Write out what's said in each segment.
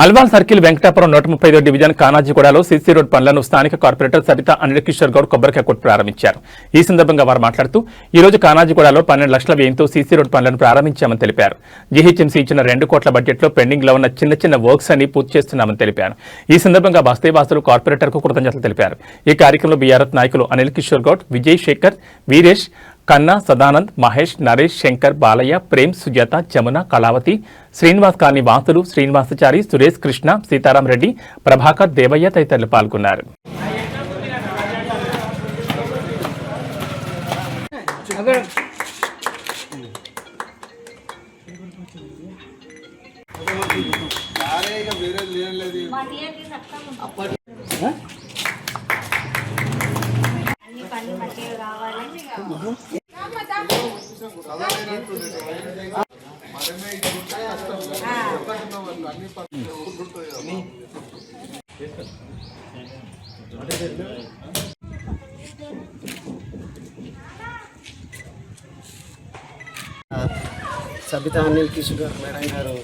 Alwal circle Venkatapuram 135 division కానాజీగూడలో CC road పనులను స్థానిక కార్పొరేటర్ సరిత అనిల్ కిషోర్ గౌడ్ కొబ్బరికాయ కొట్టి ప్రారంభించారు. ఈ సందర్భంగా వారు మాట్లాడుతూ ఈ రోజు కానాజీగూడలో 12 లక్షల వ్యయంతో సీసీ రోడ్ పనులను ప్రారంభించామని తెలిపారు. జీహెచ్ఎంసీ ఇచ్చిన 2 కోట్ల బడ్జెట్లో పెండింగ్ లో ఉన్న చిన్న వర్క్స్ అని పూర్తి చేస్తున్నామని తెలిపారు. ఈ సందర్భంగా బస్తీవాసులు కార్పొరేటర్ కు కృతజ్ఞతలు తెలిపారు. ఈ కార్యక్రమంలో బీఆర్ఎస్ నాయకులు అనిల్ కిషోర్ గౌడ్, విజయ్ శేఖర్, వీరేష్, కన్నా, సదానంద్, మహేష్, నరేష్, శంకర్, బాలయ్య, ప్రేమ్, సుజాత, జమున, కళావతి, శ్రీనివాస్ కాలనీ వాసులు, శ్రీనివాసచారి, సురేష్, కృష్ణ, సీతారాం రెడ్డి, ప్రభాకర్, దేవయ్య తదితరులు పాల్గొన్నారు. సబితా అనిల్ కిషోర్ మేడం గారు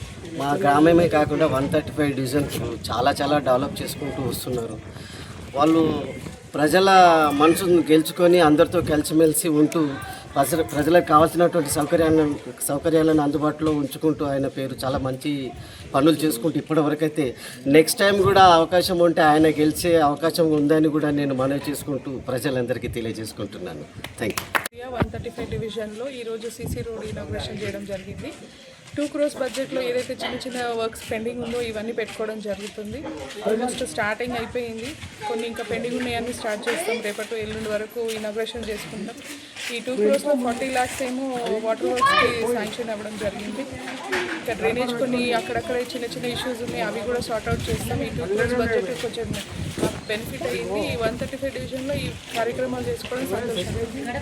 మా గ్రామమే కాకుండా 135 డివిజన్స్ చాలా డెవలప్ చేసుకుంటూ వస్తున్నారు. వాళ్ళు ప్రజల మనసును గెలుచుకొని అందరితో కలిసిమెలిసి ఉంటూ ప్రజలకు కావాల్సినటువంటి సౌకర్యాలను అందుబాటులో ఉంచుకుంటూ ఆయన పేరు చాలా మంచి పనులు చేసుకుంటూ ఇప్పటివరకైతే నెక్స్ట్ టైం కూడా అవకాశం ఉంటే ఆయన గెలిచే అవకాశం ఉందని కూడా నేను మనవి చేసుకుంటూ ప్రజలందరికీ తెలియజేసుకుంటున్నాను. Thank you. 135 డివిజన్లో ఈరోజు సీసీ రోడ్ ఇనాగ్రేషన్ చేయడం జరిగింది. 2 crores బడ్జెట్లో ఏదైతే చిన్న వర్క్స్ పెండింగ్ ఉందో ఇవన్నీ పెట్టుకోవడం జరుగుతుంది. ఆల్మోస్ట్ స్టార్టింగ్ అయిపోయింది. కొన్ని ఇంకా పెండింగ్ ఉన్నాయన్నీ స్టార్ట్ చేస్తాం. రేపటి ఎల్లుండి వరకు ఇనాగ్రేషన్ చేసుకుంటాం. ఈ 2 crores 40 lakhs ఏమో వాటర్ వర్క్స్కి శాంక్షన్ అవ్వడం జరిగింది. ఇంకా డ్రైనేజ్ కొన్ని అక్కడక్కడ చిన్న ఇష్యూస్ ఉన్నాయి, అవి కూడా సార్ట్అవుట్ చేస్తాం. ఈ 2 crores బడ్జెట్ కొంచెం బెనిఫిట్ అయ్యింది. ఈ 135 డివిజన్లో ఈ కార్యక్రమాలు చేసుకోవడం సంతోషంగా.